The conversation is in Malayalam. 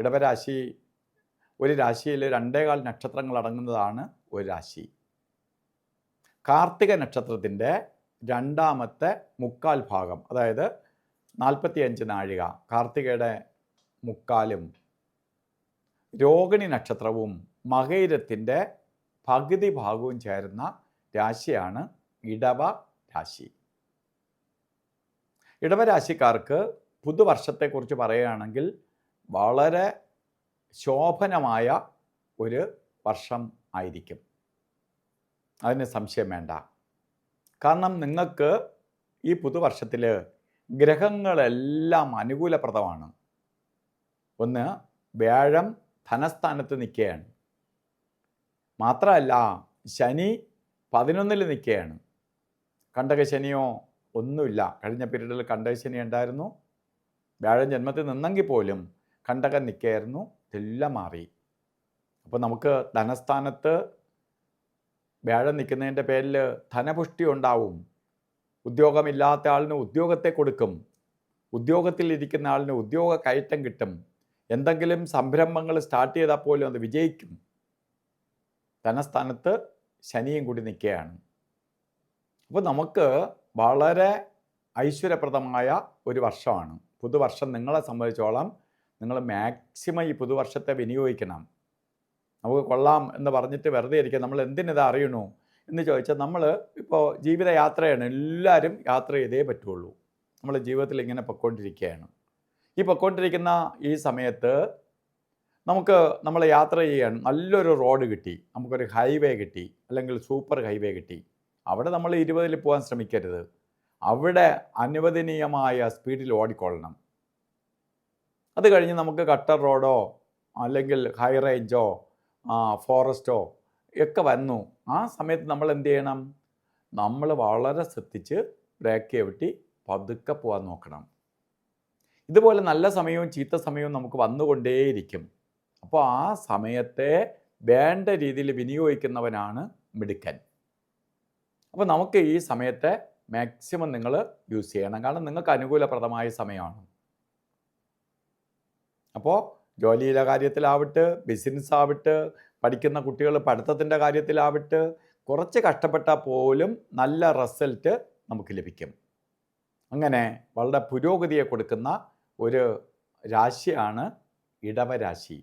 ഇടവരാശി ഒരു രാശിയിൽ 2.25 നക്ഷത്രങ്ങൾ അടങ്ങുന്നതാണ് ഒരു രാശി. കാർത്തിക നക്ഷത്രത്തിൻ്റെ രണ്ടാമത്തെ മുക്കാൽ ഭാഗം, അതായത് 45 നാഴിക, കാർത്തികയുടെ മുക്കാലും രോഹിണി നക്ഷത്രവും മകയിരത്തിൻ്റെ പകുതി ഭാഗവും ചേരുന്ന രാശിയാണ് ഇടവ രാശി. ഇടവരാശിക്കാർക്ക് പുതുവർഷത്തെക്കുറിച്ച് പറയുകയാണെങ്കിൽ വളരെ ശോഭനമായ ഒരു വർഷം ആയിരിക്കും, അതിന് സംശയം വേണ്ട. കാരണം നിങ്ങൾക്ക് ഈ പുതുവർഷത്തിൽ ഗ്രഹങ്ങളെല്ലാം അനുകൂലപ്രദമാണ്. ഒന്ന്, വ്യാഴം ധനസ്ഥാനത്ത് നിൽക്കുകയാണ്. മാത്രമല്ല ശനി 11-ൽ നിൽക്കുകയാണ്. കണ്ടകശനിയോ ഒന്നുമില്ല. കഴിഞ്ഞ പീരീഡിൽ കണ്ടകശനി ഉണ്ടായിരുന്നു. വ്യാഴം ജന്മത്തിൽ നിന്നെങ്കിൽ പോലും കണ്ടകൻ നിൽക്കുകയായിരുന്നു. ഇതെല്ലാം മാറി. അപ്പോൾ നമുക്ക് ധനസ്ഥാനത്ത് വ്യാഴം നിൽക്കുന്നതിൻ്റെ പേരിൽ ധനപുഷ്ടി ഉണ്ടാവും. ഉദ്യോഗമില്ലാത്ത ആളിന് ഉദ്യോഗത്തെ കൊടുക്കും. ഉദ്യോഗത്തിൽ ഇരിക്കുന്ന ആളിന് ഉദ്യോഗ കയറ്റം കിട്ടും. എന്തെങ്കിലും സംരംഭങ്ങൾ സ്റ്റാർട്ട് ചെയ്താൽ പോലും അത് വിജയിക്കും. ധനസ്ഥാനത്ത് ശനിയും കൂടി നിൽക്കുകയാണ്. അപ്പോൾ നമുക്ക് വളരെ ഐശ്വര്യപ്രദമായ ഒരു വർഷമാണ് പുതുവർഷം. നിങ്ങളെ സംബന്ധിച്ചോളം നിങ്ങൾ മാക്സിമം ഈ പുതുവർഷത്തെ വിനിയോഗിക്കണം. നമുക്ക് കൊള്ളാം എന്ന് പറഞ്ഞിട്ട് വെറുതെ ഇരിക്കുക. നമ്മൾ എന്തിനിത് അറിയണു എന്ന് ചോദിച്ചാൽ, നമ്മൾ ഇപ്പോൾ ജീവിതയാത്രയാണ്, എല്ലാവരും യാത്ര ചെയ്തേ പറ്റുള്ളൂ. നമ്മൾ ജീവിതത്തിൽ ഇങ്ങനെ പൊയ്ക്കൊണ്ടിരിക്കുകയാണ്. ഈ പൊയ്ക്കൊണ്ടിരിക്കുന്ന ഈ സമയത്ത് നമ്മൾ യാത്ര ചെയ്യാൻ നല്ലൊരു റോഡ് കിട്ടി, നമുക്കൊരു ഹൈവേ കിട്ടി, അല്ലെങ്കിൽ സൂപ്പർ ഹൈവേ കിട്ടി. അവിടെ നമ്മൾ 20-ൽ പോകാൻ ശ്രമിക്കരുത്. അവിടെ അനുവദനീയമായ സ്പീഡിൽ ഓടിക്കൊള്ളണം. അത് കഴിഞ്ഞ് നമുക്ക് കട്ടർ റോഡോ അല്ലെങ്കിൽ ഹൈ റേഞ്ചോ ഫോറസ്റ്റോ ഒക്കെ വന്നു. ആ സമയത്ത് നമ്മൾ എന്ത് ചെയ്യണം? നമ്മൾ വളരെ ശ്രദ്ധിച്ച് ബ്രേക്ക് ചവിട്ടി പതുക്കെ പോകാൻ നോക്കണം. ഇതുപോലെ നല്ല സമയവും ചീത്ത സമയവും നമുക്ക് വന്നുകൊണ്ടേയിരിക്കും. അപ്പോൾ ആ സമയത്തെ വേണ്ട രീതിയിൽ വിനിയോഗിക്കുന്നവനാണ് മിടുക്കൻ. അപ്പോൾ നമുക്ക് ഈ സമയത്തെ മാക്സിമം നിങ്ങൾ യൂസ് ചെയ്യണം. കാരണം നിങ്ങൾക്ക് അനുകൂലപ്രദമായ സമയമാണ്. അപ്പോൾ ജോലിയിലെ കാര്യത്തിലാവട്ടെ, ബിസിനസ് ആവട്ടെ, പഠിക്കുന്ന കുട്ടികൾ പഠിത്തത്തിൻ്റെ കാര്യത്തിലാവട്ടെ, കുറച്ച് കഷ്ടപ്പെട്ടാൽ പോലും നല്ല റിസൾട്ട് നമുക്ക് ലഭിക്കും. അങ്ങനെ വളരെ പുരോഗതിയെ കൊടുക്കുന്ന ഒരു രാശിയാണ് ഇടവരാശി.